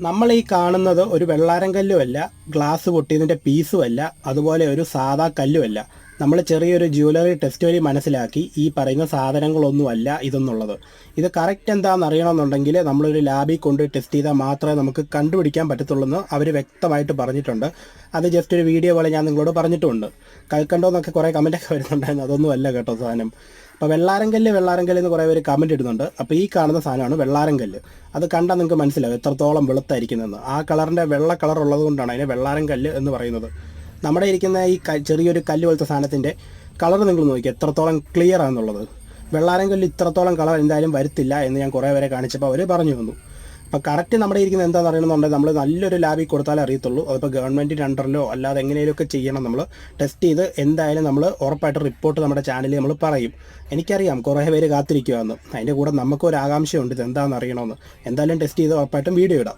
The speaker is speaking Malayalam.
നമ്മൾ ഈ കാണുന്നത് ഒരു വെള്ളാരം കല്ലുമല്ല, ഗ്ലാസ് പൊട്ടിയതിൻ്റെ പീസുമല്ല, അതുപോലെ ഒരു സാധാ കല്ലുമല്ല. നമ്മൾ ചെറിയൊരു ജ്വല്ലറി ടെസ്റ്റ് വഴി മനസ്സിലാക്കി ഈ പറയുന്ന സാധനങ്ങളൊന്നുമല്ല ഇതെന്നുള്ളത്. ഇത് കറക്റ്റ് എന്താണെന്ന് അറിയണമെന്നുണ്ടെങ്കിൽ നമ്മളൊരു ലാബിൽ കൊണ്ട് ടെസ്റ്റ് ചെയ്താൽ മാത്രമേ നമുക്ക് കണ്ടുപിടിക്കാൻ പറ്റത്തുള്ളൂ എന്ന് അവർ വ്യക്തമായിട്ട് പറഞ്ഞിട്ടുണ്ട്. അത് ജസ്റ്റ് ഒരു വീഡിയോ പോലെ ഞാൻ നിങ്ങളോട് പറഞ്ഞിട്ടുമുണ്ട്. കൽക്കണ്ടോ എന്നൊക്കെ കുറേ കമൻറ്റൊക്കെ വരുന്നുണ്ടായിരുന്നു. അതൊന്നും അല്ല കേട്ടോ സാധനം. അപ്പോൾ വെള്ളാരം കല്ല് എന്ന് കുറേ പേര് കമൻറ്റ് ഇടുന്നുണ്ട്. അപ്പോൾ ഈ കാണുന്ന സാധനമാണ് വെള്ളാരം കല്ല്. അത് കണ്ടാൽ നിങ്ങൾക്ക് മനസ്സിലാവും എത്രത്തോളം വെളുത്തായിരിക്കുന്നതെന്ന്. ആ കളറിൻ്റെ വെള്ള കളർ ഉള്ളത് കൊണ്ടാണ് അതിനെ വെള്ളാരം കല്ല് എന്ന് പറയുന്നത്. നമ്മുടെ ഇരിക്കുന്ന ഈ ചെറിയൊരു കല്ല് പോലത്തെ സാധനത്തിൻ്റെ കളർ നിങ്ങൾ നോക്കി എത്രത്തോളം ക്ലിയർ ആണെന്നുള്ളത്. വെള്ളാരം കല്ല് ഇത്രത്തോളം കളർ എന്തായാലും വരത്തില്ല എന്ന് ഞാൻ കുറേ പേരെ കാണിച്ചപ്പോൾ അവർ പറഞ്ഞു തന്നു. അപ്പോൾ കറക്റ്റ് നമ്മുടെ ഇരിക്കുന്നത് എന്താണെന്ന് അറിയണമെന്നുണ്ടെങ്കിൽ നമ്മൾ നല്ലൊരു ലാബിൽ കൊടുത്താലേ അറിയത്തുള്ളൂ. അതിപ്പോൾ ഗവൺമെൻറ്റിൻ്റെ അണ്ടറിലോ അല്ലാതെ എങ്ങനെയൊക്കെ ചെയ്യണം. നമ്മൾ ടെസ്റ്റ് ചെയ്ത് എന്തായാലും നമ്മൾ ഉറപ്പായിട്ട് റിപ്പോർട്ട് നമ്മുടെ ചാനലിൽ നമ്മൾ പറയും. എനിക്കറിയാം കുറേ പേര് കാത്തിരിക്കുകയെന്ന്. അതിൻ്റെ കൂടെ നമുക്കൊരു ആകാംക്ഷയുണ്ട് ഇത് എന്താണെന്ന് അറിയണമെന്ന്. എന്തായാലും ടെസ്റ്റ് ചെയ്ത് ഉറപ്പായിട്ടും വീഡിയോ ഇടാം.